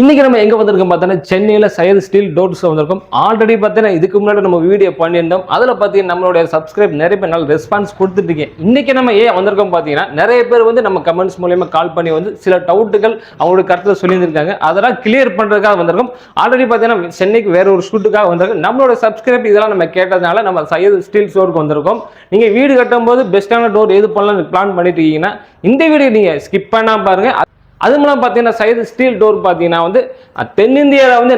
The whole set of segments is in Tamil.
இன்னைக்கு நம்ம எங்க வந்திருக்கோம் பார்த்தோன்னா சென்னையில சையது ஸ்டீல் டோர்ஸ் வந்திருக்கோம். ஆல்ரெடி பார்த்தீங்கன்னா இதுக்கு முன்னாடி நம்ம வீடியோ பண்ணியிருந்தோம். அதில் பார்த்தீங்கன்னா நம்மளுடைய சப்ஸ்கிரைப் நிறைய பேர் நல்ல ரெஸ்பான்ஸ் கொடுத்துட்டு இருக்கேன். இன்னைக்கு நம்ம ஏன் வந்திருக்கோம் பார்த்தீங்கன்னா நிறைய பேர் வந்து நம்ம கமெண்ட்ஸ் மூலியமா கால் பண்ணி வந்து சில டவுட்டுகள் அவங்களுடைய கருத்தை சொல்லியிருந்திருக்காங்க. அதெல்லாம் கிளியர் பண்றதுக்காக வந்திருக்கோம். ஆல்ரெடி பார்த்தீங்கன்னா சென்னைக்கு வேற ஒரு ஷூட்டுக்காக வந்திருக்கோம். நம்மளோட சப்ஸ்கிரைப் இதெல்லாம் நம்ம கேட்டதுனால நம்ம சையது ஸ்டீல் ஸ்டோருக்கு வந்திருக்கோம். நீங்க வீடு கட்டும் போது பெஸ்டான டோர் எது பண்ணலாம் பிளான் பண்ணிட்டு இருக்கீங்கன்னா இந்த வீடியோ நீங்க ஸ்கிப் பண்ணாம பாருங்க. அது மூலம் பார்த்தீங்கன்னா சையது ஸ்டீல் டோர் பார்த்தீங்கன்னா வந்து தென்னிந்தியாவில் வந்து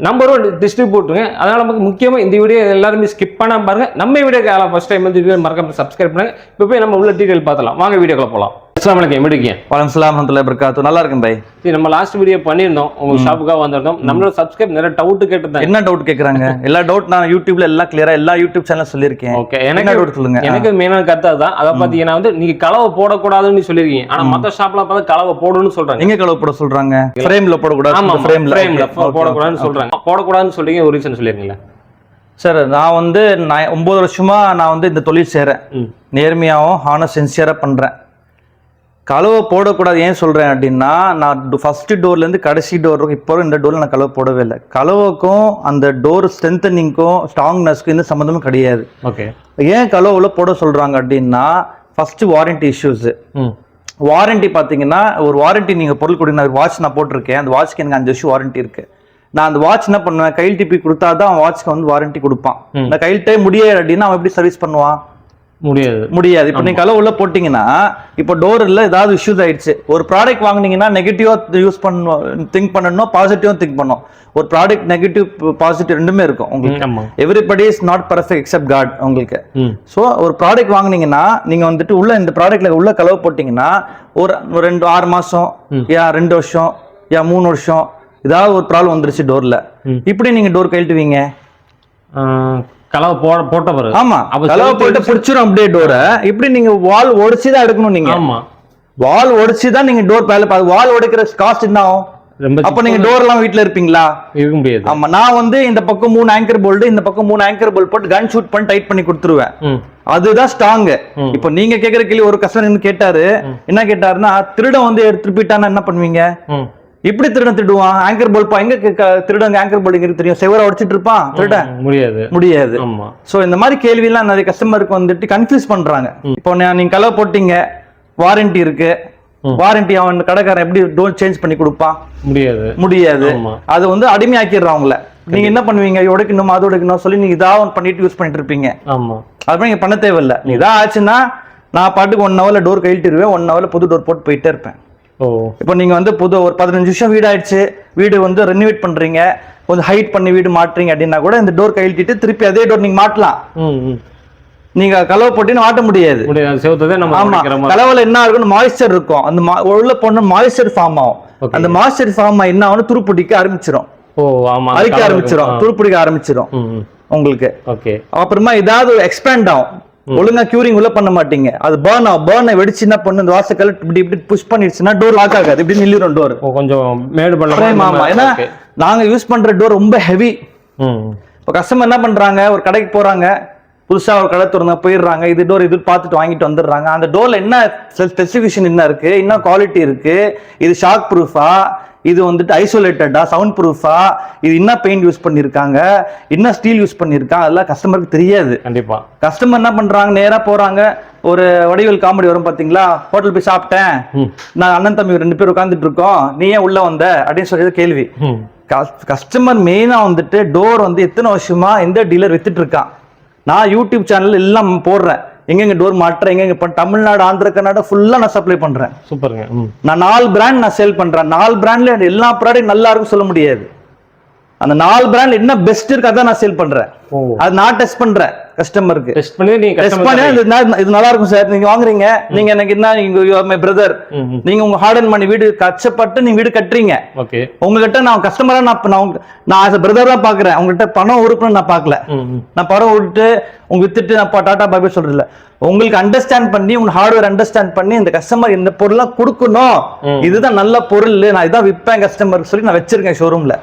நம்பர் 1 டிஸ்ட்ரிபியூட்டருங்க. அதனால நமக்கு முக்கியமாக இந்த வீடியோ எல்லாருமே ஸ்கிப் பண்ணாம பாருங்க. நம்ம வீடியோக்கு ஃபர்ஸ்ட் டைம் வந்து வீடியோ மறக்காம சப்ஸ்கிரைப் பண்ணுங்க. இப்போ போய் நம்ம உள்ள டீடைல் பார்த்தலாம். வாங்க வீடியோக்குள்ள போகலாம். அஸ்ஸலாமு அலைக்கும், எப்படி இருக்கீங்க? வலைக்கம் ஸலாம் வரஹ்மத்துல்லாஹி வபரகாத்துஹு. நல்லா இருக்கேன் பை. நம்ம லாஸ்ட் வீடியோ பண்ணியிருந்தோம், உங்க ஷாப்புக்காக வந்திருந்தோம். நம்மளோட சப்ஸ்கிரைப் நிறைய டவுட் கேட்டுதான். என்ன டவுட் கேக்குறாங்க? எல்லா டவுட் நான் யூடியூப்ல எல்லாம் கிளியரா எல்லா யூடியூப் சேனல் சொல்லியிருக்கேன். ஓகே, எனக்கு டவுட் சொல்லுங்க. எனக்கு மெயினான கருத்து அதுதான். அதை பார்த்தீங்கன்னா வந்து நீங்க கலவை போடக்கூடாதுன்னு சொல்லியிருக்கீங்க. ஆனா மற்ற ஷாப்ல பார்த்தா கலவை போடணும்னு சொல்றாங்க. எங்க கலவை போட சொல்றாங்க? ஃப்ரேம்ல போடக்கூடாது. ஆமா, ஃப்ரேம்ல போடக்கூடாதுன்னு சொல்றாங்க. போடக்கூடாதுன்னு சொல்றீங்க, ஒரு ரீசன் சொல்லிருக்கீங்களா? சார், நான் வந்து 9 வருஷமா நான் வந்து இந்த தொழில் செய்றேன். நேர்மையாகவும் ஹானஸ்ட் சின்சியரா பண்றேன். கலவை போடக்கூடாது ஏன் சொல்றேன் அப்படின்னா, நான் ஃபர்ஸ்ட் டோர்ல இருந்து கடைசி டோர் இப்போ இந்த டோர்ல நான் கலவை போடவே இல்லை. கலவைக்கும் அந்த டோர் ஸ்ட்ரென்தனிங்க்கும் ஸ்ட்ராங்னஸ்க்கும் எந்த சம்மந்தமும் கிடையாது. ஓகே, ஏன் கலவை போட சொல்றாங்க அப்படின்னா, ஃபர்ஸ்ட் வாரண்டி இஷ்யூஸ். வாரண்டி பார்த்தீங்கன்னா, ஒரு வாரண்டி நீங்கள் பொருள் கொடுங்க. வாட்ச் நான் போட்டிருக்கேன், அந்த வாட்ச்க்கு எனக்கு 5 வருஷம் வாரண்டி இருக்கு. நான் அந்த வாட்ச் என்ன பண்ணுவேன், கையில் டிப்பி கொடுத்தா தான் வாட்ச்க்கு வந்து வாரண்டி கொடுப்பான். இந்த கையில்ட்டே முடியாது அப்படின்னா அவன் எப்படி சர்வீஸ் பண்ணுவான்? முடியாது. இப்போ நீங்க கலவை உள்ள போட்டீங்கன்னா, இப்போ டோர்ல ஏதாவது இஷ்யூஸ் ஆயிடுச்சு. ஒரு ப்ராடக்ட் வாங்குனீங்கன்னா நெகட்டிவா யூஸ் பண்ணணும், திங்க் பண்ணணும், பாசிட்டிவா திங்க் பண்ணணும். ஒரு ப்ராடக்ட் நெகட்டிவ் பாசிட்டிவ் ரெண்டுமே இருக்கும் உங்களுக்கு. Everybody is not perfect except God உங்களுக்கு. ஸோ ஒரு ப்ராடக்ட் வாங்குனீங்கன்னா நீங்க வந்துட்டு உள்ள இந்த ப்ராடக்ட்ல உள்ள கலவை போட்டீங்கன்னா ஒரு 6 மாசம், 2 வருஷம், 3 வருஷம் ஏதாவது ஒரு ப்ராப்ளம் வந்துருச்சு டோர்ல. இப்படி நீங்க டோர் கழட்டுவீங்க? கலவை போட்ட பிறகு. ஆமா, கலவை போட்டு பிடிச்சிரும் அப்படியே டோர. இப்படி நீங்க வால் உடைச்சுதான் எடுக்கணும். நீங்க வால் உடைச்சுதான் நீங்க டோர் பேல. வால் உடைக்கிற காஸ்ட் என்ன ஆகும்? அப்ப நீங்க டோர் எல்லாம் வீட்டுல இருப்பீங்களா? இருக்க முடியாது. ஆமா, நான் வந்து இந்த பக்கம் 3 ஆங்கர் போல்ட், இந்த பக்கம் 3 ஆங்கர் போல்ட் போட்டு கன் ஷூட் பண்ணி டைட் பண்ணி கொடுத்துருவேன். அதுதான் ஸ்ட்ராங். இப்போ நீங்க கேக்குற கேள்வி ஒரு கஸ்டமர் கேட்டாரு. என்ன கேட்டாருன்னா, திருடன் வந்து எடுத்துட்டு போயிட்டானா என்ன பண்ணுவீங்க? இப்படி திருடன் திருடுவான்? ஆங்கர் போல்ட் எங்க திருடன் ஆங்கர் போல்ட் எங்க தெரியும்? செவரை உடைச்சிட்டு இருப்பான் திருடன்? முடியாது. சோ இந்த மாதிரி கேள்வி எல்லாம் நிறைய கஸ்டமருக்கு வந்துட்டு கன்ஃபியூஸ் பண்றாங்க. இப்போ நீங்க கலவை போட்டீங்க, வாரண்டி இருக்கு. வாரண்டி அவன் கடைக்காரன் எப்படி டோர் சேஞ்ச் பண்ணி கொடுப்பான்? முடியாது. அது வந்து அடிமையாக்கிடுறான் அவங்கள. நீங்க என்ன பண்ணுவீங்க? உடைக்கணும், அது உடைக்கணும் சொல்லி நீங்க இதாவது பண்ணிட்டு யூஸ் பண்ணிட்டு இருப்பீங்க. அது நீங்க பண்ண தேவையில்லை. நீ இதான் ஆச்சுன்னா நான் பாட்டுக்கு 1 ஹவர்ல டோர் கழட்டிடுவேன். 1 ஹவர்ல புது டோர் போட்டு போயிட்டே இருப்பேன். இப்போ நீங்க வந்து புது ஒரு 15 வருஷம் வீடு ஆயிடுச்சு, வீடு வந்து ரெனோவேட் பண்றீங்க, கொஞ்சம் ஹைட் பண்ணி வீடு மாட்டுறீங்க அப்படின்னா கூட இந்த டோர் கழட்டிட்டு திருப்பி அதே டோர் நீங்க மாட்டலாம். நீங்க கலவை போட்டு மாட்ட முடியாது. கலவைல என்ன இருக்கும்? மாய்ஸ்சர் இருக்கும். அந்த உள்ள போன மாய்ஸ்சர் ஃபார்ம் ஆகும். அந்த மாய்ஸ்சர் ஃபார்ம் என்ன ஆகும்? துருப்பிடிக்க ஆரம்பிச்சிடும், அரிக்க ஆரம்பிச்சிடும், துருப்பிடிக்க ஆரம்பிச்சிடும் உங்களுக்கு. அப்புறமா ஏதாவது எக்ஸ்பேண்ட் ஆகும். ஒழுங்கா கியூரிங் உள்ள பண்ண மாட்டீங்க, அது பர்ன் ஆகும். பர்னை வெடிச்சு என்ன பண்ணு, இந்த வாசக்கல் இப்படி இப்படி புஷ் பண்ணிடுச்சுன்னா டோர் லாக் ஆகாது, இப்படி நில்லிடும் டோர். கொஞ்சம் மேடு பண்ணலாம். ஏன்னா நாங்க யூஸ் பண்ற டோர் ரொம்ப ஹெவி. இப்போ கஸ்டமர் என்ன பண்றாங்க, ஒரு கடைக்கு போறாங்க, புதுசா ஒரு கடை திறந்து போயிடுறாங்க, இது டோர் இது பார்த்துட்டு வாங்கிட்டு வந்துடுறாங்க. அந்த டோர்ல என்ன ஸ்பெசிஃபிகேஷன் என்ன இருக்கு, என்ன குவாலிட்டி இருக்கு, இது ஷாக் ப்ரூஃபா, இது வந்துட்டு ஐசோலேட்டடா, சவுண்ட் ப்ரூஃபா, இது என்ன பெயிண்ட் யூஸ் பண்ணிருக்காங்க, என்ன ஸ்டீல் யூஸ் பண்ணிருக்காங்க, அதெல்லாம் கஸ்டமருக்கு தெரியாது. கண்டிப்பா கஸ்டமர் என்ன பண்றாங்க, நேரா போறாங்க. ஒரு வடிவேல் காமெடி வரும் பாத்தீங்களா, ஹோட்டல் போய் சாப்பிட்டேன், நான் அண்ணன் தம்பி 2 பேர் உட்காந்துட்டு இருக்கோம், நீ ஏன் உள்ள வந்த அப்படின்னு சொல்லி கேள்வி. கஸ்டமர் மெயினா வந்துட்டு டோர் வந்து எத்தனை வருஷமா எந்த டீலர் வித்துட்டு இருக்கான். நான் யூடியூப் சேனல் எல்லாம் போடுறேன், எங்க டோர் மாட்டுறேன், எங்க தமிழ்நாடு, ஆந்திர, கர்நாடகா ஃபுல்லா நான் சப்ளை பண்றேன். சூப்பருங்க. நான் 4 பிராண்ட் நான் சேல் பண்றேன். 4 பிராண்ட்ல எல்லா ப்ராடக்ட் நல்லா இருக்கும் சொல்ல முடியாது. அந்த 4 பிராண்ட் என்ன பெஸ்ட் இருக்கு அதான் நான் சேல் பண்றேன். அது நான் டெஸ்ட் பண்றேன் கஸ்டமருக்கு. டெஸ்ட் பண்ணி இது நல்லா இருக்கும் சார், நீங்க வாங்குறீங்க, நீங்க எனக்கு என்ன, நீங்க மை பிரதர், நீங்க உங்க ஹார்ட் அண்ட் மணி வீடு கஷ்டப்பட்டு நீங்க வீடு கட்டுறீங்க. உங்ககிட்ட நான் கஸ்டமரா நான் ஆஸ் பிரதரா பாக்குறேன். உங்ககிட்ட பணம் உறுப்புன்னு நான் பாக்கல. நான் பணம் விட்டு உங்க வித்துட்டு நான் டாடா பாபே சொல்றது இல்ல. உங்களுக்கு அண்டர்ஸ்டாண்ட் பண்ணி, உங்க ஹார்ட்வேர் அண்டர்ஸ்டாண்ட் பண்ணி இந்த கஸ்டமர் இந்த பொருள்லாம் கொடுக்கணும், இதுதான் நல்ல பொருள், நான் இதான் விற்பேன் கஸ்டமருக்கு சொல்லி நான் வச்சிருக்கேன் ஷோரூம்ல.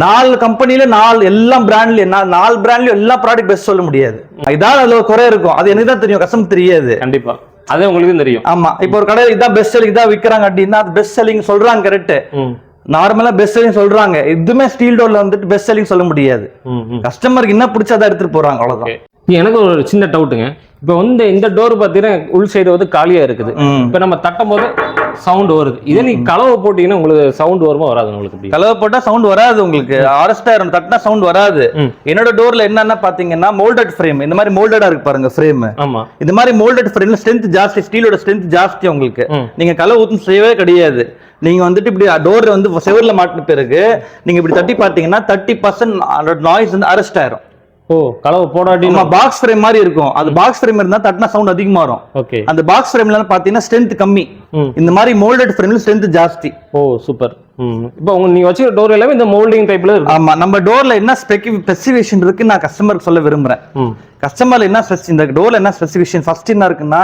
4 கம்பெனில 4 எல்லா பிராண்ட்லயும் 4 பிராண்ட்லயும் எல்லா ப்ராடக்ட் பெஸ்ட் சொல்ல முடியாது. இதான் அதுல குறை இருக்கும், அது எனக்கு தான் தெரியும், கஸ்டமர் தெரியாது. கண்டிப்பா அதே உங்களுக்கு தெரியும். ஆமா, இப்போ ஒரு கடையில் இதான் பெஸ்ட் செல்லிங் இதான் விற்கிறாங்க அப்படின்னா அது பெஸ்ட் செல்லிங் சொல்றாங்க, கரெக்ட். நார்மலா பெஸ்ட் செல்லிங் சொல்றாங்க. இதுமே ஸ்டீல் டோர்ல வந்துட்டு பெஸ்ட் செல்லிங் சொல்ல முடியாது. கஸ்டமருக்கு என்ன பிடிச்சா எடுத்துட்டு போறாங்க, அவ்வளவுதான். எனக்கு ஒரு சின்ன டவுட்டுங்க. இப்போ வந்து இந்த டோர் பார்த்தீங்கன்னா உள் சைடு வந்து காலியா இருக்குது. இப்போ நம்ம தட்டும் போது சவுண்ட் வருது. இதே நீங்க கலவை போட்டீங்கன்னா உங்களுக்கு சவுண்ட் வருமா வராது? உங்களுக்கு கலவை போட்டா சவுண்ட் வராது. உங்களுக்கு ஆரஸ்டாயிரம் தட்டினா சவுண்ட் வராது. என்னோட டோர்ல என்னன்னா பாத்தீங்கன்னா மோல்டட் ஃப்ரேம், இந்த மாதிரி மோல்டடா இருக்கு பாருங்க ஃப்ரேம். ஆமா, இந்த மாதிரி மோல்டட் ஃப்ரேம்ல ஸ்ட்ரென்த் ஜாஸ்தி, ஸ்டீலோட ஸ்ட்ரென்த் ஜாஸ்தி. உங்களுக்கு நீங்க கலவை ஊத்தும் செய்யவே கிடையாது. நீங்க வந்துட்டு இப்படி டோர் வந்து செவர்ல மாட்டின பிறகு நீங்க இப்படி தட்டி பாத்தீங்கன்னா 30% நாய்ஸ் வந்து அரெஸ்ட் ஆயிரும். ஓ, கலவை போடாட்டி பாக்ஸ் ஃப்ரேம் மாதிரி இருக்கும். அது பாக்ஸ் ஃப்ரேம் இருந்தா தட்டினா சவுண்ட் அதிகமா வரும். ஓகே, அந்த பாக்ஸ் ஃப்ரேம்ல பாத்தீங்கன்னா ஸ்ட்ரென்த் கம்மி. இந்த மாதிரி மோல்டட் ஃப்ரேம்ல ஸ்ட்ரென்த் ஜாஸ்தி. ஓ, சூப்பர். இப்போ நீங்க வச்ச டோர் எல்லாமே இந்த மோல்டிங் டைப்ல இருக்கு. ஆமா, நம்ம டோர்ல என்ன ஸ்பெசிஃபிகேஷன் இருக்கு நான் கஸ்டமருக்கு சொல்ல விரும்புறேன். கஸ்டமர்ல என்ன இந்த டோர்ல என்ன ஸ்பெசிஃபிகேஷன் ஃபர்ஸ்ட் என்ன இருக்குன்னா,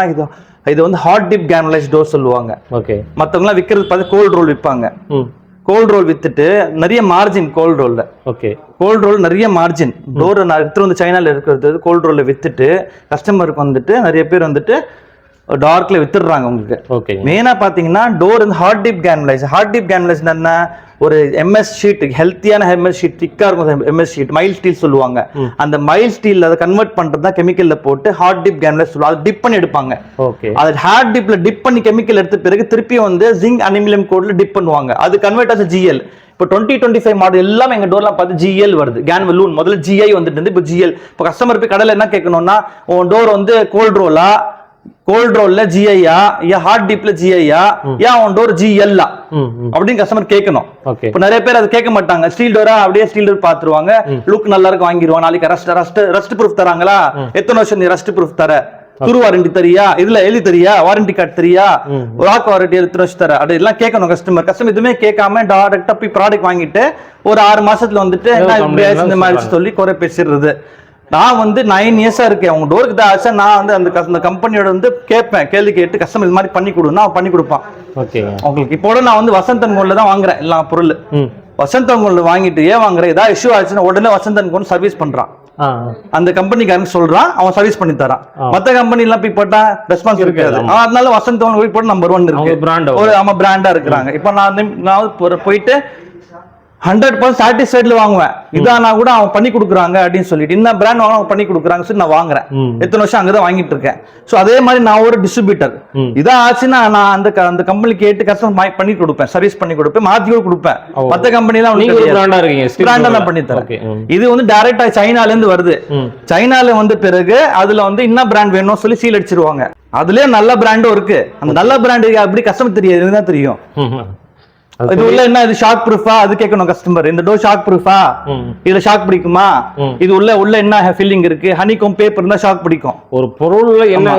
இது வந்து ஹாட் டிப் கேனலைஸ் டோர் சொல்லுவாங்க. ஓகே, மத்தவங்க எல்லாம் விக்கிறது பார்த்து கோல்ட் ரோல் விற்பாங்க. கோல்ட் ரோல் வித்துட்டு நிறைய மார்ஜின் கோல்ட் ரோல்ல. ஓகே, கோல்ட் ரோல் நிறைய மார்ஜின். டோர் நான் எடுத்து வந்து சைனால இருக்கிறது கோல்ட் ரோல்ல வித்துட்டு கஸ்டமருக்கு வந்துட்டு நிறைய பேர் வந்துட்டு டார்க்ல வித்துடுறாங்க உங்களுக்கு. ஓகே, மெயினா பாத்தீங்கன்னா டோர் வந்து ஹாட் டிப் கேனலைஸ். ஹாட் டிப் கேனலைஸ் என்ன, ஒரு எம்எஸ் ஷீட், ஹெல்த்தியான எம்எஸ் ஷீட், திக்கா இருக்கும் எம்எஸ் ஷீட், மைல் ஸ்டீல் சொல்லுவாங்க. அந்த மைல் ஸ்டீல் அதை கன்வெர்ட் பண்றது தான் கெமிக்கல்ல போட்டு ஹாட் டிப் கேனலைஸ் சொல்லுவாங்க. அதை டிப் பண்ணி எடுப்பாங்க. ஓகே, அது ஹாட் டிப்ல டிப் பண்ணி கெமிக்கல் எடுத்த பிறகு திருப்பி வந்து ஜிங்க் அலுமினியம் கோட்ல டிப் பண்ணுவாங்க. அது கன்வெர்ட் ஆஸ் ஜிஎல். இப்போ 2025 மாடல் எல்லாம் எங்க டோர்லாம் பார்த்து ஜிஎல் வருது. கேன் பலூன் முதல்ல ஜிஐ வந்துட்டு இருந்து இப்போ ஜிஎல். இப்போ கஸ்டமர் போய் கடையில் என்ன கேட்கணும்னா, உன் டோர் வந்து கோல்ட் ரோலா, கோல்ட் ரோல்ல ஜிஐயா, ஹார்ட் டிப்ல ஜிஐயா, உன் டோர் ஜிஎல்லா அப்படின்னு கஸ்டமர் கேட்கணும். இப்போ நிறைய பேர் அதை கேட்க மாட்டாங்க. ஸ்டீல் டோரா, அப்படியே ஸ்டீல் டோர் பாத்துருவாங்க, லுக் நல்லா இருக்கு வாங்கிடுவாங்க. நாளைக்கு ரஸ்ட் ப்ரூஃப் தராங்களா, எத்தனை வருஷம் நீ ரஸ்ட் ப்ரூஃப் தர, துரு வாரண்டி தரியா, இதுல எழுதி தரியா, வாரண்டி கார்டு தரியா, ராக் வாரண்டி எத்தனை வருஷம் தர, அப்படி எல்லாம் கேட்கணும் கஸ்டமர் எதுவுமே கேட்காம டைரக்டா போய் ப்ராடக்ட் வாங்கிட்டு ஒரு 6 மாசத்துல வந்துட்டு இந்த மாதிரி சொல்லி குறை பேசிடுறது. நான் வந்து 9 இயர்ஸா இருக்கேன் உங்க டோருக்கு தான் ஆசை. நான் வந்து அந்த கம்பெனியோட வந்து கேட்பேன், கேள்வி கேட்டு கஸ்டமர் இது மாதிரி பண்ணி கொடுன்னா அவன் பண்ணி கொடுப்பான். உங்களுக்கு இப்போ நான் வந்து வசந்தன் கோல்ல தான் வாங்குறேன் எல்லா பொருள். வசந்தன் கோல்ல வாங்கிட்டு ஏன் வாங்குறேன், ஏதாவது இஷ்யூ ஆச்சுன்னா உடனே வசந்தன் கோல் சர்வீஸ் பண்றான். அந்த கம்பெனிக்காரன் சொல்றான், அவன் சர்வீஸ் பண்ணி தரான். மத்த கம்பெனி எல்லாம் போய் போட்டா ரெஸ்பான்ஸ் இருக்காது. அதனால வசந்தன் கோல் போய் நம்பர் 1 இருக்கு, ஒரு ஆமா பிராண்டா இருக்கிறாங்க. இப்ப நான் போயிட்டு 100% சாட்டிஸ்ஃபைட்ல வாங்குவேன். இதானா கூட அவன் பண்ணி கொடுக்குறாங்க அப்படின்னு சொல்லிட்டு இந்த பிராண்ட் வாங்க பண்ணி கொடுக்குறாங்க சொல்லி நான் வாங்குறேன். எத்தனை வருஷம் அங்கதான் வாங்கிட்டு இருக்கேன். சோ அதே மாதிரி நான் ஒரு டிஸ்ட்ரிபியூட்டர். இதான் ஆச்சுன்னா நான் அந்த கம்பெனி கேட்டு கஸ்டமர் பண்ணி கொடுப்பேன், சர்வீஸ் பண்ணி கொடுப்பேன், மாத்தி கொடுப்பேன். மத்த கம்பெனி எல்லாம் பிராண்டா தான் பண்ணி தரேன். இது வந்து டைரக்டா சைனால இருந்து வருது. சைனால வந்து பிறகு அதுல வந்து என்ன பிராண்ட் வேணும் சொல்லி சீல் அடிச்சிருவாங்க. அதுலயே நல்ல பிராண்டும் இருக்கு. அந்த நல்ல பிராண்ட் அப்படி கஸ்டமர் தெரியாது, இதுதான் தெரியும். இது உள்ள என்ன, இது ஷாக் ப்ரூஃபா, அது கேட்கணும் கஸ்டமர். இந்த டோர் ஷாக் ப்ரூஃபா, இதுல ஷாக் பிடிக்குமா, இது உள்ள என்ன ஃபில்லிங் இருக்கு, ஹனிகாம் பேப்பர் இருந்தா ஷாக் பிடிக்கும். ஒரு பொருள்ல என்ன,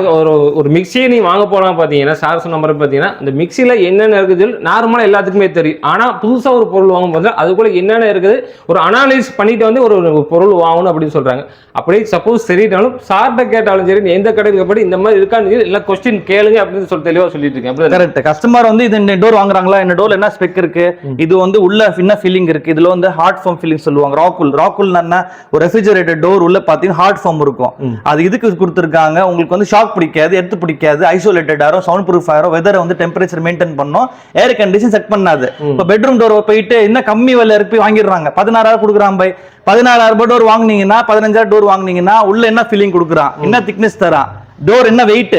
ஒரு மிக்சியை நீ வாங்க போனா பாத்தீங்கன்னா சார் சொன்ன மாதிரி பாத்தீங்கன்னா இந்த மிக்சில என்னென்ன இருக்குது நார்மலா எல்லாத்துக்குமே தெரியும். ஆனா புதுசா ஒரு பொருள் வாங்கும் போது அதுக்குள்ள என்னென்ன இருக்குது ஒரு அனாலிசிஸ் பண்ணிட்டு வந்து ஒரு பொருள் வாங்கணும் அப்படின்னு சொல்றாங்க. அப்படியே சப்போஸ் சரிட்டாலும் சார்ட்ட கேட்டாலும் சரி, எந்த கடைக்கு படி இந்த மாதிரி இருக்கான்னு இல்ல கொஸ்டின் கேளுங்க அப்படின்னு சொல்லி தெளிவா சொல்லிட்டு இருக்கேன். கரெக்ட். கஸ்டமர் வந்து இந்த டோர் வாங்குறாங்களா, இந்த டோர்ல என்ன ஸ்பெக் இருக்கு, இது வந்து உள்ள என்ன ஃபீலிங் இருக்கு, இதுல வந்து ஹார்ட் ஃபார்ம் ஃபீலிங் சொல்லுவாங்க. ராக்குல் என்ன, ஒரு ரெஃப்ரிஜரேட்டர் டோர் உள்ள பாத்தீங்கன்னா ஹார்ட் ஃபார்ம் இருக்கும். அது இதுக்கு கொடுத்துருக்காங்க, உங்களுக்கு வந்து ஷாக் பிடிக்காது, எடுத்து பிடிக்காது, ஐசோலேட்டட் ஆகும், சவுண்ட் ப்ரூஃப் ஆகும், வெதரை வந்து டெம்பரேச்சர் மெயின்டைன் பண்ணும், ஏர் கண்டிஷன் செட் பண்ணாது. இப்போ பெட்ரூம் டோர் போயிட்டு இன்னும் கம்மி விலை இருக்கு வாங்கிடுறாங்க, 16,000 கொடுக்குறான் பை. 16,000 டோர் வாங்குனீங்கன்னா 15,000 டோர் வாங்குனீங்கன்னா உள்ள என்ன ஃபீலிங் கொடுக்குறான், என்ன திக்னஸ் தரான், டோர் என்ன வெயிட்,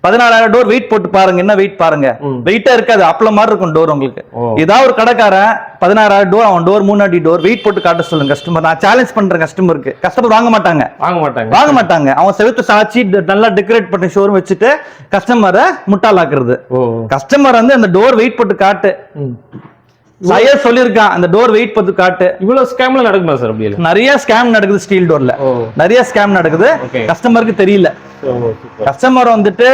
16,000 டோர் வெயிட் போட்டு பாருங்க, என்ன வெயிட் பாருங்க, வெயிட்டா இருக்காது, அப்பள மாதிரி இருக்கும் டோர் உங்களுக்கு. ஏதாவது ஒரு கடைக்காரன் 16,000 டோர், அவன் டோர் 3 அடி டோர் வெயிட் போட்டு காட்ட சொல்லுங்க கஸ்டமர். நான் சேலஞ்ச் பண்றேன் கஸ்டமருக்கு. கஸ்டமர் வாங்க மாட்டாங்க. அவன் செவுத்து சாச்சி நல்லா டெக்கரேட் பண்ணி ஷோரூம் வச்சுட்டு கஸ்டமரை முட்டாளாக்குறது. கஸ்டமர் வந்து அந்த டோர் வெயிட் போட்டு காட்டு சொல்லிருக்கான், அந்த டோர் வெயிட் போட்டு காட்டு. இவ்வளவு ஸ்கேம்ல நடக்குமா சார்? அப்படி நிறைய ஸ்கேம் நடக்குது ஸ்டீல் டோர்ல, நிறைய ஸ்கேம் நடக்குது. கஸ்டமருக்கு தெரியல. கஸ்டமர் வந்துட்டு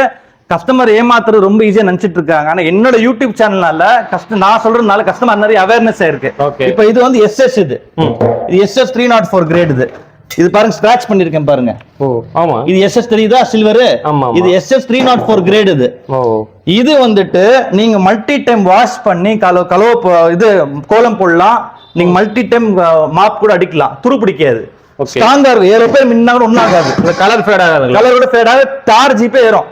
கஸ்டமர் ஏமாத்துறது ரொம்ப ஈஸியா நினைச்சிட்டு இருக்காங்க. ஆனா என்னோட யூடியூப் சேனல்னால நான் சொல்றதுனால கஸ்டமர் நிறைய அவேர்னஸ் ஆயிருக்கு. இப்ப இது வந்து SS, இது SS 304 கிரேட். இது பாருங்க, ஸ்கிராட்ச் பண்ணிருக்கேன் பாருங்க. ஆமா, இது SS தெரியுதா, சில்வர். இது SS 304 கிரேட். இது வந்துட்டு நீங்க மல்டி டைம் வாஷ் பண்ணி இது கோலம் போடலாம், நீங்க மல்டி டைம் மாப் கூட அடிக்கலாம், துரு பிடிக்காது, ஸ்ட்ராங்கா இருக்கும். 7 பேர் மின்னா கூட ஒன்னும் ஆகாது, கலர் ஃபேட் ஆகாது, கலரோட ஃபேட் ஆகாது, டார் ஜிபே ஏறும்.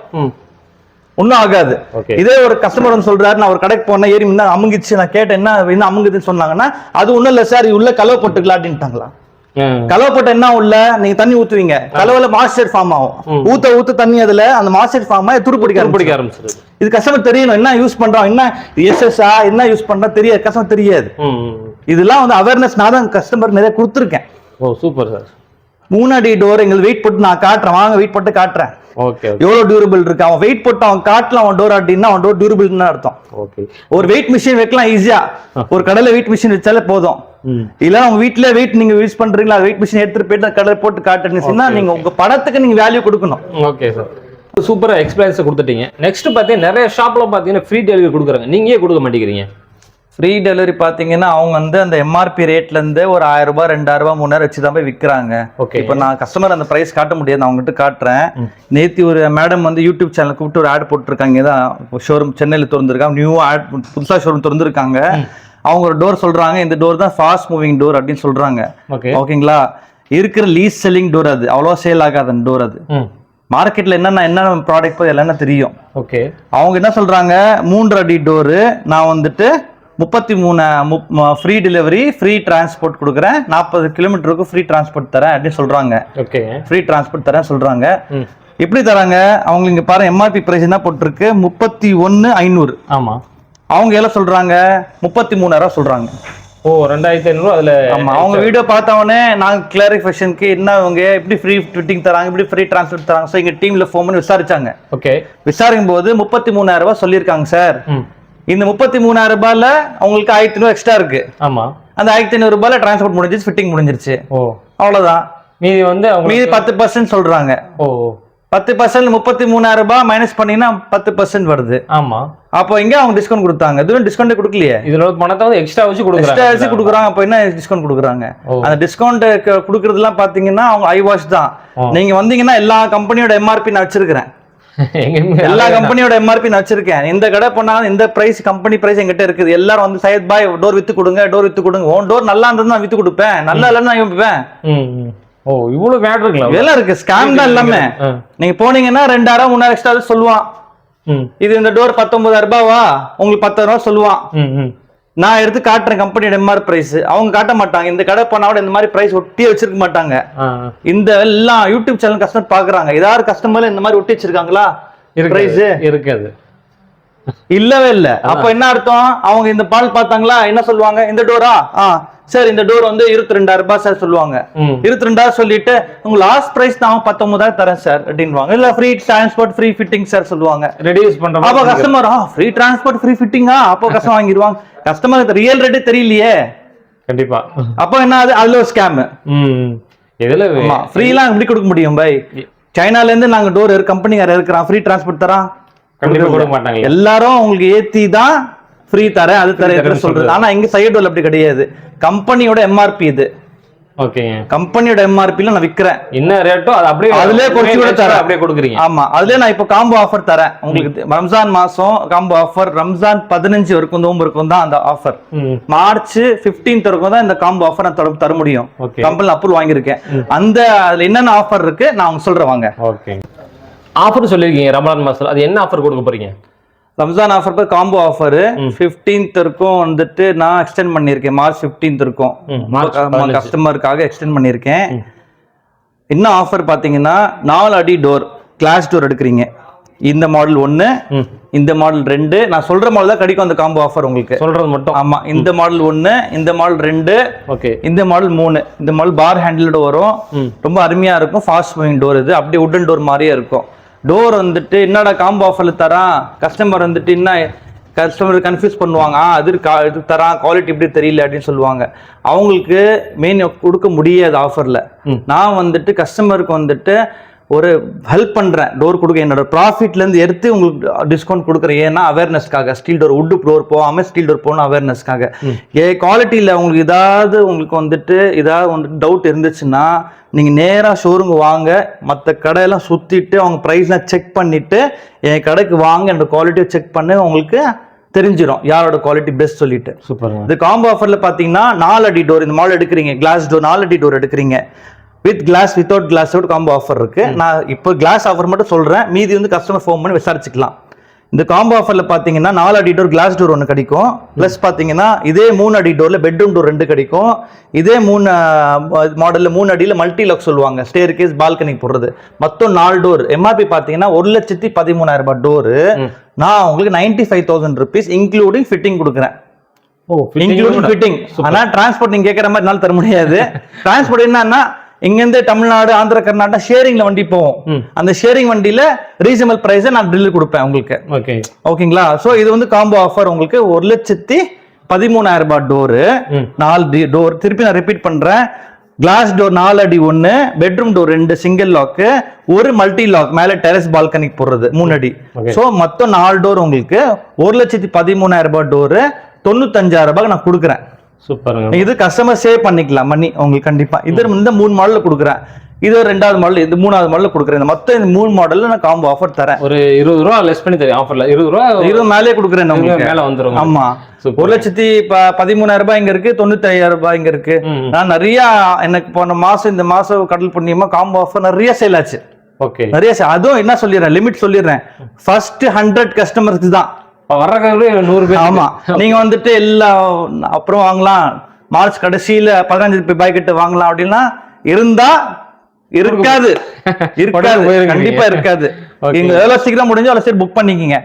ஒன்னும் ஆகாது. Okay. இதே ஒரு கஸ்டமர் வந்து சொல்றாரு, நான் ஒரு கடைக்கு போனேன், ஏறி முன்ன அமுங்கிச்சு, நான் கேட்டேன் என்ன அமுங்குதுன்னு சொன்னாங்கன்னா, அது ஒண்ணும் இல்ல சார், உள்ள கலவை போட்டுக்கலாம் அப்படின்ட்டாங்களா. கலவை போட்ட என்ன உள்ள நீங்க தண்ணி ஊத்துவீங்க, கலவைல மாய்ஸ்சர் ஃபார்ம் ஆகும், ஊத்த தண்ணி அதுல அந்த மாய்ஸ்சர் ஃபார்ம் ஆகி துரு பிடிக்க ஆரம்பிச்சிருது. இது கஸ்டமர் தெரியணும், என்ன யூஸ் பண்றோம், என்ன எஸ்எஸ்ஆ என்ன யூஸ் பண்றோம் தெரியாது, கஸ்டமர் தெரியாது. இதெல்லாம் வந்து அவேர்னஸ் நான் தான் கஸ்டமர் நிறைய கொடுத்துருக்கேன். ஓ சூப்பர் சார். 3 அடி டோர் எங்களுக்கு வெயிட் போட்டு நான் காட்டுறேன், வாங்க வெயிட் போட்டு காட்டுறேன். ஓகே. எவ்வளவு டியூரபிள் இருக்கு, அவன் வெயிட் போட்டு அவன் காட்டலாம், அவன் டோர் அப்படின்னா அவன் டோர் டியூரபிள்னு அர்த்தம். ஓகே. ஒரு வெயிட் மிஷின் வைக்கலாம் ஈஸியா, ஒரு கடையில வெயிட் மிஷின் வச்சாலே போதும். இல்ல உங்க வீட்ல வெயிட் நீங்க யூஸ் பண்றீங்களா, வெயிட் மிஷின் எடுத்துட்டு போயிட்டு கடையில போட்டு காட்டுறீங்கன்னா நீங்க உங்க படத்துக்கு நீங்க வேல்யூ கொடுக்கணும். ஓகே சார், சூப்பரா எக்ஸ்பீரியன்ஸ் கொடுத்துட்டீங்க. நெக்ஸ்ட் பாத்தீங்கன்னா நிறைய ஷாப்ல பாத்தீங்கன்னா ஃப்ரீ டெலிவரி கொடுக்குறாங்க, நீங்க ஏன் கொடுக்க மாட்டேங்கிறீங்க? ஃப்ரீ டெலிவரி பாத்தீங்கன்னா அவங்க வந்து அந்த எம்ஆர்பி ரேட்ல இருந்து ஒரு 1000 ரூபாய் 2000 ரூபாய் 3000 வச்சுதான் போய் விற்கிறாங்க. இப்போ நான் கஸ்டமர் அந்த பிரைஸ் காட்ட முடியாது, நான் அவங்ககிட்ட காட்டுறேன். நேத்தி ஒரு மேடம் வந்து யூடியூப் சேனல் கூப்பிட்டு ஒரு ஆட் போட்டிருக்காங்க, தான் ஷோரூம் சென்னையில திறந்துருக்காங்க, நியூ ஆட் புதுசா ஷோரூம் திறந்துருக்காங்க. அவங்க ஒரு டோர் சொல்றாங்க, இந்த டோர் தான் ஃபாஸ்ட் மூவிங் டோர் அப்படின்னு சொல்றாங்க. ஓகேங்களா, இருக்கிற லீஸ் செல்லிங் டோர், அது அவ்வளோ சேல் ஆகாத டோர். அது மார்க்கெட்ல என்னென்ன ப்ராடக்ட் எல்லாம் தெரியும். ஓகே, அவங்க என்ன சொல்றாங்க, 3 அடி டோரு நான் வந்துட்டு 33 ஃப்ரீ டெலிவரி ஃப்ரீ டிரான்ஸ்போர்ட் கொடுக்குறேன், 40 கிலோமீட்டருக்கு ஃப்ரீ டிரான்ஸ்போர்ட் தரேன் அப்படின்னு சொல்றாங்க. ஓகே, ஃப்ரீ டிரான்ஸ்போர்ட் தரேன் சொல்றாங்க. எப்படி தராங்க, அவங்க இங்க பாருங்க எம்ஆர்பி பிரைஸ் என்ன போட்டிருக்கு, 31,500. ஆமா, அவங்க எல்லாம் சொல்றாங்க 33,000 சொல்றாங்க. ஓ 2500 அதுல. ஆமா, அவங்க வீடியோ பார்த்தவொடனே நாங்க கிளாரிஃபிகேஷனுக்கு என்ன அவங்க எப்படி ஃப்ரீ ஃபிட்டிங் தராங்க, எப்படி ஃப்ரீ டிரான்ஸ்போர்ட் தராங்க, ஸோ எங்க டீம்ல ஃபோன் பண்ணி விசாரிச்சாங்க. ஓகே, விசாரிக்கும் போது 33,000 சொல்லியிருக்காங்க சார். இந்த 33,000 ரூபாயில உங்களுக்கு 1500 எக்ஸ்ட்ரா இருக்கு. ஆமா, அந்த 1500 ரூபாயில டிரான்ஸ்போர்ட் முடிஞ்சிருச்சு, ஃபிட்டிங் முடிஞ்சிருச்சு. ஓ அவ்வளவுதான். மீதி வந்து மீதி 10% சொல்றாங்க. ஓ 10% 33,000 ரூபாய் மைனஸ் பண்ணீங்கன்னா 10% வருது. ஆமா, அப்போ இங்க அவங்க டிஸ்கவுண்ட் கொடுத்தாங்க, இதுவும் டிஸ்கவுண்ட் கொடுக்கலையே, இதுல பணத்தை வந்து எக்ஸ்ட்ரா வச்சு கொடுக்குறாங்க. அப்போ என்ன டிஸ்கவுண்ட் கொடுக்குறாங்க, அந்த டிஸ்கவுண்ட் கொடுக்கறதுலாம் பாத்தீங்கன்னா அவங்க ஐ வாஷ் தான். நீங்க வந்தீங்கன்னா எல்லா கம்பெனியோட எம்ஆர்பி நான் வச்சிருக்கிறேன், எல்லா கம்பெனியோட எம்ஆர்பி நான் வச்சிருக்கேன். இந்த கடை போனாலும் இந்த பிரைஸ் கம்பெனி பிரைஸ் எங்கிட்ட இருக்குது. எல்லாரும் வந்து சையத் பாய் டோர் வித்து கொடுங்க, டோர் வித்து கொடுங்க, ஓன் டோர் நல்லா இருந்தது நான் வித்து கொடுப்பேன், நல்லா இல்லைன்னு நான் விற்பேன். ஓ இவ்வளவு வேட் இருக்குல்ல, இதெல்லாம் இருக்கு, ஸ்கேம் தான் எல்லாமே. நீங்க போனீங்கன்னா 2000 3000 எக்ஸ்ட்ரா சொல்லுவான். இது இந்த டோர் 19,000 ரூபாவா, உங்களுக்கு 10,000 ரூபாய் சொல்லுவான். நான் எடுத்து காட்டுறேன் கம்பெனியோட எம்ஆர் பிரைஸ், அவங்க காட்ட மாட்டாங்க. இந்த கடை போனாவோட இந்த மாதிரி பிரைஸ் ஒட்டியே வச்சிருக்க மாட்டாங்க. இந்த எல்லாம் யூடியூப் சேனல் கஸ்டமர் பாக்குறாங்க, ஏதாவது கஸ்டமர்ல இந்த மாதிரி ஒட்டி வச்சிருக்காங்களா பிரைஸ் இருக்காது, இல்லவே இல்ல. அப்ப என்ன அர்த்தம், அவங்க இந்த பால் பார்த்தாங்களா, என்ன சொல்லுவாங்க, இந்த டோரா சார் இந்த டோர் வந்து 22,000 ரூபாய் சார் சொல்லுவாங்க. 22,000 சொல்லிட்டு உங்க லாஸ்ட் பிரைஸ் நான் 19,000 தரேன் சார் அப்படின்வாங்க. இல்ல free transport free fitting sir சொல்லுவாங்க, ரெடியூஸ் பண்றோம். அப்ப கஸ்டமர் ஃப்ரீ டிரான்ஸ்போர்ட் ஃப்ரீ ஃபிட்டிங்கா, அப்போ கஸ்டமர் வாங்கிடுவாங்க. கஸ்டமருக்கு ரியல் ரேட் தெரியலையே, கண்டிப்பா. அப்போ என்ன ஆகுது, அதுல ஒரு ஸ்கேம். இதுல ஃப்ரீலாம் எப்படி கொடுக்க முடியும் பை, சைனால இருந்து நாங்க டோர் கம்பெனிக்கார இருக்கிறோம், ஃப்ரீ டிரான்ஸ்போர்ட் தரோம், கண்டிப்பா கொடுக்க மாட்டாங்க. எல்லாரும் உங்களுக்கு ஏத்தி தான் ஃப்ரீ தர அது தர சொல்றது. ஆனா இங்க சைடு டோல் அப்படி கிடையாது, கம்பெனியோட எம்ஆர்பி இது. ஓகே, கம்பெனியோட எம்ஆர்பில நான் விக்கிறேன், என்ன ரேட்டோ அது அப்படியே அதுலயே குறைச்சு கூட தரேன், அப்படியே கொடுக்குறீங்க. ஆமா, அதுலயே நான் இப்ப காம்போ ஆஃபர் தரேன் உங்களுக்கு. ரம்ஜான் மாசம் காம்போ ஆஃபர், ரம்ஜான் 15 வரைக்கும் நோம்பு இருக்கும் தான் அந்த ஆஃபர். மார்ச் 15 வரைக்கும் தான் இந்த காம்போ ஆஃபர் நான் தர முடியும். கம்பெனில அப்ரூவல் வாங்கியிருக்கேன். அந்த அதுல என்னென்ன ஆஃபர் இருக்கு நான் உங்களுக்கு சொல்றேன் வாங்க. ஓகே, ஆஃபர் சொல்லிருக்கீங்க ரமலான் மாசத்துல, அது என்ன ஆஃபர் கொடுக்க போறீங்க? Ramzan offer combo offer 15th இருக்கும் வந்துட்டு நான் எக்ஸ்டெண்ட் பண்ணியிருக்கேன், மார்ச் 15th இருக்கும் கஸ்டமருக்காக எக்ஸ்டெண்ட் பண்ணியிருக்கேன். என்ன ஆஃபர் பாத்தீங்கன்னா 4 அடி டோர் கிளாஸ் டோர் எடுக்கிறீங்க, இந்த மாடல் 1 இந்த மாடல் 2, நான் சொல்ற மாடல் தான் கிடைக்கும் அந்த காம்போ ஆஃபர் உங்களுக்கு, சொல்றது மட்டும். ஆமா, இந்த மாடல் 1 இந்த மாடல் 2 ஓகே, இந்த மாடல் 3. இந்த மாடல் பார் ஹேண்டிலோட வரும், ரொம்ப அருமையா இருக்கும், ஃபாஸ்ட் மூவிங் டோர். இது அப்படியே உட்டன் டோர் மாதிரியே இருக்கும். டோர் வந்துட்டு என்னடா காம்போ ஆஃபர்ல தரான், கஸ்டமர் வந்துட்டு என்ன கஸ்டமர் கன்ஃபியூஸ் பண்ணுவாங்க, அது இது தரான் குவாலிட்டி இப்படி தெரியல அப்படின்னு சொல்லுவாங்க. அவங்களுக்கு மெயின் கொடுக்க முடியாது ஆஃபர்ல. நான் வந்துட்டு கஸ்டமருக்கு வந்துட்டு ஒரு ஹெல்ப் பண்றேன், டோர் கொடுக்க என்னோட ப்ராஃபிட்ல இருந்து எடுத்து உங்களுக்கு டிஸ்கவுண்ட் கொடுக்குறேன். ஏன்னா அவேர்னஸ்க்காக, ஸ்டீல் டோர் உட் டோர் போகாம ஸ்டீல் டோர் போகணும் அவேர்னஸ்க்காக. குவாலிட்டியில உங்களுக்கு உங்களுக்கு வந்துட்டு டவுட் இருந்துச்சுன்னா நீங்க நேரா ஷோரூம் வாங்க, மற்ற கடையெல்லாம் சுத்திட்டு அவங்க ப்ரைஸ்லாம் செக் பண்ணிட்டு என் கடைக்கு வாங்க, என்னோட குவாலிட்டியை செக் பண்ணி உங்களுக்கு தெரிஞ்சிடும் யாரோட குவாலிட்டி பெஸ்ட் சொல்லிட்டு. சூப்பர். இந்த காம்போ ஆஃபர்ல பாத்தீங்கன்னா 4 அடி டோர் இந்த மாடல் எடுக்கிறீங்க, கிளாஸ் டோர் 4 அடி டோர் எடுக்கிறீங்க, with glass without glass combo offer இருக்கு. நான் இப்போ கிளாஸ் ஆஃபர் மட்டும் சொல்றேன், மீதி வந்து கஸ்டமர் ஃபோன் பண்ணி விசாரிச்சுக்கலாம். இந்த காம்போ ஆஃபர்ல பாத்தீங்கன்னா 4 அடி டோர் கிளாஸ் டோர் ஒன்று கிடைக்கும். பிளஸ் பாத்தீங்கன்னா இதே 3 அடி டோர்ல பெட்ரூம் டோர் 2 கிடைக்கும். இதே 3 மாடல்ல 3 அடியில மல்டி லாக் சொல்லுவாங்க, ஸ்டேர் கேஸ் பால்கனி போடுறது. மொத்தம் 4 டோர். எம்ஆர்பி பாத்தீங்கன்னா 1,13,000 ரூபாய் டோர். நான் உங்களுக்கு 95,000 rupees இன்க்ளூடிங் ஃபிட்டிங் கொடுக்குறேன். Including fitting. ஆனா டிரான்ஸ்போர்ட் நீங்க கேட்கற மாதிரி என்னால தர முடியாது. டிரான்ஸ்போர்ட் என்னன்னா இங்க இருந்து தமிழ்நாடு, ஆந்திரா, கர்நாடகா ஷேரிங்ல வண்டி போவோம். அந்த ஷேரிங் வண்டியில ரீசனபிள் பிரைஸ் நான் டெலிவரி கொடுப்பேன் உங்களுக்கு. ஓகேங்களா? சோ இது வந்து காம்போ ஆஃபர் உங்களுக்கு 1,13,000 ரூபாய் டோர், 4 டோர். திருப்பி நான் ரிப்பீட் பண்றேன். கிளாஸ் டோர் 4 அடி 1, பெட்ரூம் டோர் 2 சிங்கிள் லாக், ஒரு மல்டி லாக் மேல டெரஸ் பால்கனிக்கு போடுறது 3 அடி. சோ மொத்தம் 4 டோர் உங்களுக்கு 1,13,000 ரூபாய் டோர் 95,000 ரூபாய்க்கு நான் கொடுக்குறேன். சூப்பர். இது கஸ்டமர் சேவ் பண்ணிக்கலாம் மணி உங்களுக்கு கண்டிப்பா. இது இந்த 3 மாடல்ல கொடுக்குறேன். இது 2வது மாடல், இது 3வது மாடல்ல கொடுக்குறேன். மொத்தம் இந்த 3 மாடல்ல நான் காம்போ ஆஃபர் தரேன். ஒரு 20 ரூபா லெஸ் பண்ணி தரேன் ஆஃபர்ல. 20 ரூபா 20 மேலே கொடுக்குறேன் உங்களுக்கு. மேல வந்துரும். ஆமா. 1,13,000 ரூபாய் இங்க இருக்கு, 95,000 ரூபாய் இங்க இருக்கு. நான் நிறைய எனக்கு போன மாசம் இந்த மாசம் கடல் புண்ணியமா காம்போ ஆஃபர் நிறைய சேல் ஆச்சு. ஓகே. நிறைய அதுவும் என்ன சொல்லிடுறேன், லிமிட் சொல்லிடுறேன். ஃபர்ஸ்ட் 100 கஸ்டமர்ஸ்க்கு தான் வர்றவங்க 100 பேர். ஆமா. நீங்க வந்துட்டு எல்லாம் அப்புறம் வாங்கலாம், மார்ச் கடைசியில 15 பாய் கிட்ட வாங்கலாம் அப்படின்னா இருந்தா இருக்காது. கண்டிப்பா இருக்காது. நீங்க எவ்வளவு சீக்கிரம் முடிஞ்சோ அவ்வளவு சீக்கிரம் புக் பண்ணிக்கீங்க.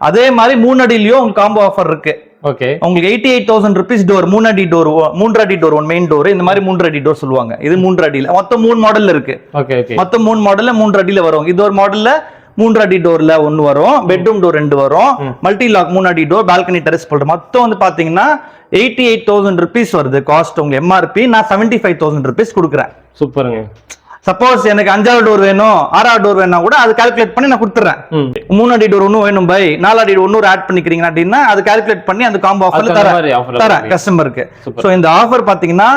அதே மாதிரி 3 அடியிலயும் உங்க காம்போ ஆஃபர் இருக்கு. ஓகே. உங்களுக்கு 88,000 rupees டோர், 3 அடி டோர், 3 அடி டோர், ஒன் மெயின் டோர். இந்த மாதிரி 3 அடி டோர் சொல்லுவாங்க. இது 3 அடியில மொத்தம் 3 மாடல்ல இருக்கு. மொத்தம் 3 மாடல்ல 3 அடியில வரும். இது ஒரு மாடல்ல 3 அடி டோர்ல 1 வரும், பெட்ரூம் டோர் 2 வரும், மல்டி லாக் 3 அடி டோர், பால்கனி டெரஸ் போடுற மொத்தம் வந்து பாத்தீங்கன்னா 88,000 rupees வருது காஸ்ட். உங்க எம்ஆர்பி நான் 75,000 rupees கொடுக்குறேன். சூப்பருங்க. சப்போஸ் எனக்கு 5வது டோர் வேணும், 6வது டோர் வேணா கூட அது கால்குலேட் பண்ணி நான் கொடுத்துறேன். 3 அடி டோர் ஒன்னும் வேணும் பை, 4 அடி ஒன்னு ஆட் பண்ணிக்கிறீங்க அப்படின்னா அது கால்குலேட் பண்ணி அந்த காம்போ ஆஃபர்ல தரேன் கஸ்டமருக்கு. சோ இந்த ஆஃபர் பாத்தீங்கன்னா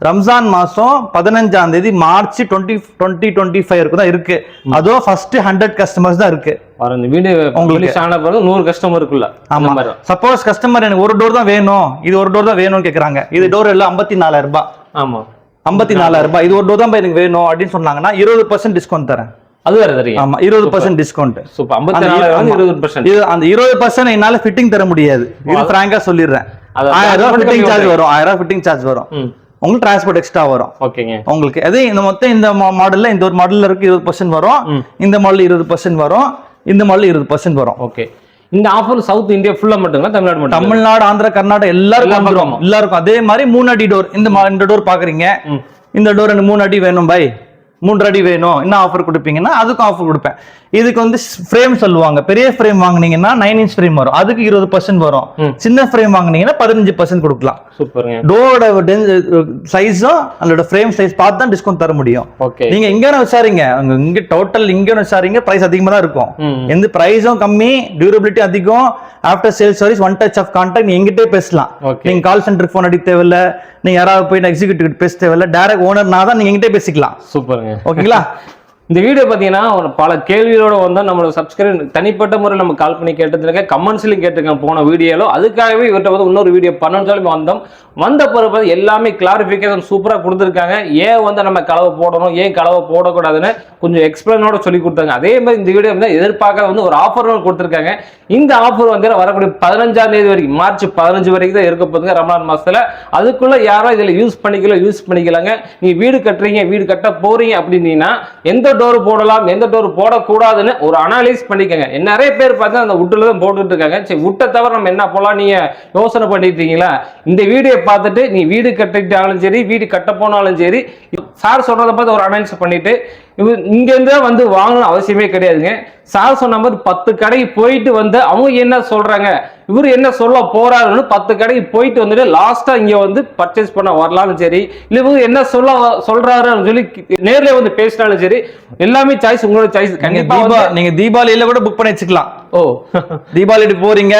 ரம்ஜான் மாசம் 15ஆம் தேதி மார்ச் 2025 தான் இருக்கு. அதுவும் ஃபர்ஸ்ட் 100 கஸ்டமர்ஸ் தான் இருக்கு. இந்த வீடியோ உங்களுக்கு ஆன பிறகு 100 கஸ்டமர் இருக்குல்ல. ஆமா. சப்போஸ் கஸ்டமர் எனக்கு ஒரு டோர் தான் வேணும், இது ஒரு டோர் தான் வேணும்னு கேக்குறாங்க. இது டோர் எல்லாம் 54,000 ரூபாய். ஆமா, 54,000 ரூபாய். இது ஒரு டோர் தான் எனக்கு வேணும் அப்படின்னு சொன்னாங்கன்னா 20% டிஸ்கவுண்ட் தரேன். அது வேற தெரியும். ஆமா, 20% டிஸ்கவுண்ட். சூப்பர். 54,000 20%. இது அந்த 20% என்னால ஃபிட்டிங் தர முடியாது. இது பிராங்கா சொல்லிடுறேன். 1000 ரூபாய் ஃபிட்டிங் சார்ஜ் வரும். 1000 ரூபாய் ஃபிட்டிங் சார்ஜ் வரும். உங்களுக்கு டிரான்ஸ்போர்ட் எக்ஸ்ட்ரா வரும். ஓகேங்க. உங்களுக்கு அதே இந்த மொத்தம் இந்த மாடல்ல இந்த ஒரு மாடல்ல இருக்கு 20% வரும், இந்த மாடல் 20% வரும், இந்த மாடல் 20% வரும். ஓகே. இந்த ஆஃபர் சவுத் இந்தியா ஃபுல்லா மட்டும்ங்களா, தமிழ்நாடு மட்டும்? தமிழ்நாடு, ஆந்திரா, கர்நாடகா எல்லாருக்கும் அதே மாதிரி 3 அடி டோர். இந்த டோர் பாக்குறீங்க, இந்த டோர் 3 அடி வேணும் பை, 3 அடி வேணும், என்ன ஆஃபர் கொடுப்பீங்கன்னா அதுக்கும் ஆஃபர் கொடுப்பேன். இதுக்கு வந்து ஃப்ரேம் சொல்லுவாங்க. பெரிய ஃப்ரேம் வாங்குனீங்கன்னா 9 inch ஃப்ரேம் வரும், அதுக்கு 20% வரும். சின்ன ஃப்ரேம் வாங்குனீங்கன்னா 15% கொடுக்கலாம். சூப்பர்ங்க. டோரோட சைஸும் அதோட ஃப்ரேம் சைஸ் பார்த்து தான் டிஸ்கவுண்ட் தர முடியும். ஓகே. நீங்க எங்க விசாரிங்க, இங்க டோட்டல் இங்க விசாரிங்க, பிரைஸ் அதிகமா தான் இருக்கும். எந்த பிரைஸும் கம்மி, டியூரபிலிட்டி அதிகம், after sale service, one touch of contact. நீங்க எங்கிட்டே பேசலாம். நீங்க கால் சென்டருக்கு போன் அடிக்க தேவையில்ல, நீங்க யாராவது போய் எக்ஸிக்யூட்டிவ் பேச தேவையில்ல, டைரக்ட் ஓனர்னா தான் நீங்க எங்கிட்டே பேசிக்கலாம். சூப்பருங்க. ஓகேங்களா? இந்த வீடியோ பார்த்தீங்கன்னா பல கேள்விகளோட வந்தால் நம்மளோட சப்ஸ்கிரைப் தனிப்பட்ட முறையில் நம்ம கால் பண்ணி கேட்டதுல கமெண்ட்ஸ்லையும் கேட்டிருக்கேன் போன வீடியோவில். அதுக்காகவே இவர்கிட்ட வந்து இன்னொரு வீடியோ பண்ணணும்னு சொல்லி வந்தோம். வந்த பிறகு எல்லாமே கிளாரிஃபிகேஷன் சூப்பராக கொடுத்துருக்காங்க. ஏன் வந்து நம்ம கலவை போடணும், ஏன் கலவை போடக்கூடாதுன்னு கொஞ்சம் எக்ஸ்பிளைனோட சொல்லி கொடுத்தாங்க. அதே மாதிரி இந்த வீடியோ வந்து எதிர்பார்க்க வந்து ஒரு ஆஃபர் கொடுத்துருக்காங்க. இந்த ஆஃபர் வந்து வரக்கூடிய 15ஆம் தேதி வரைக்கும், மார்ச் 15 வரைக்கும் தான் இருக்க போதுங்க, ரமலான் மாசத்துல. அதுக்குள்ள யாரும் இதில் யூஸ் பண்ணிக்கலாங்க. நீ வீடு கட்டுறீங்க, வீடு கட்ட போறீங்க அப்படின்னா எந்த டோர் போடலாம், எந்த டோர் போடக்கூடாதுன்னு ஒரு அனாலிஸ் பண்ணிக்கங்க. நிறைய பேர் பார்த்தா அந்த வுட்ல தான் போட்டுட்டு இருக்காங்க. சரி, வுட்டை தவிர நம்ம என்ன போலாம் நீங்க யோசனை பண்ணிட்டீங்களா? இந்த வீடியோ பார்த்துட்டு நீ வீடு கட்டிட்டாலும் சரி, வீடு கட்ட போனாலும் சரி, சார் சொல்றதை பார்த்து ஒரு அனாலிஸ் பண்ணிட்டு இங்க இருந்து வந்து வாங்கணும் அவசியமே கிடையாதுங்க. சார் சொன்ன மாதிரி 10 கடைக்கு போயிட்டு வந்து அவங்க என்ன சொல்றாங்க, இவரு என்ன சொல்ல போறாருன்னு 10 கடைக்கு போயிட்டு வந்துட்டு லாஸ்டா இங்க வந்து பர்ச்சேஸ் பண்ண வரலாலும் சரி, இல்ல இவரு என்ன சொல்றாருன்னு சொல்லி நேர்ல வந்து பேசினாலும் சரி, எல்லாமே சாய்ஸ் உங்களோட சாய்ஸ். கண்டிப்பா நீங்க தீபாவளியில கூட புக் பண்ணி வச்சுக்கலாம். ஓ, தீபாவளிக்கு போறீங்க,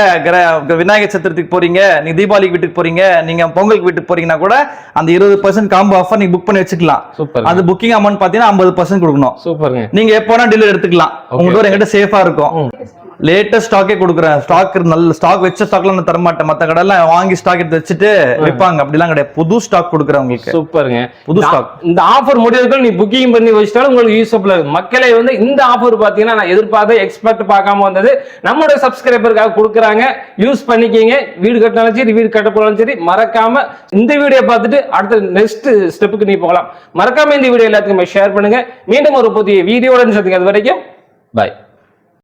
விநாயகர் சதுர்த்திக்கு போறீங்க, நீங்க தீபாவளிக்கு வீட்டுக்கு போறீங்க, நீங்க பொங்கலுக்கு வீட்டுக்கு போறீங்கன்னா கூட அந்த 20% காம்போ ஆஃபர் நீங்க புக் பண்ணி வச்சுக்கலாம். அது புக்கிங் அமௌண்ட் பாத்தீங்கன்னா 50% கொடுக்கணும். சூப்பர்ங்க. நீங்க எப்போனா டெலிவரி எடுத்துக்கலாம். உங்க டோர் எங்கிட்ட சேஃபா இருக்கும். லேட்டஸ்ட் ஸ்டாக்கே கொடுக்குறேன். ஸ்டாக் நல்ல ஸ்டாக் வச்ச ஸ்டாக்லாம் நான் தர மாட்டேன். மத்த கடையெல்லாம் வாங்கி ஸ்டாக் எடுத்து வச்சுட்டு விற்பாங்க, அப்படிலாம் கிடையாது. புது ஸ்டாக் கொடுக்குறேன் உங்களுக்கு. சூப்பருங்க. புது ஸ்டாக். இந்த ஆஃபர் முடியறதுக்கு நீ புக்கிங் பண்ணி வச்சிட்டாலும் உங்களுக்கு யூஸ்ஃபுல்லா இருக்கு. மக்களே வந்து இந்த ஆஃபர் பாத்தீங்கன்னா நான் எதிர்பார்த்த எக்ஸ்பெக்ட் பார்க்காம வந்தது. நம்மளோட சப்ஸ்கிரைபருக்காக கொடுக்குறாங்க, யூஸ் பண்ணிக்கிங்க. வீடு கட்டினாலும் சரி, வீடு கட்ட போனாலும் சரி, மறக்காம இந்த வீடியோ பார்த்துட்டு அடுத்த நெக்ஸ்ட் ஸ்டெப்புக்கு நீ போகலாம். மறக்காம இந்த வீடியோ எல்லாத்துக்குமே ஷேர் பண்ணுங்க. மீண்டும் ஒரு புதிய வீடியோட சந்திங்க. அது வரைக்கும் பாய்.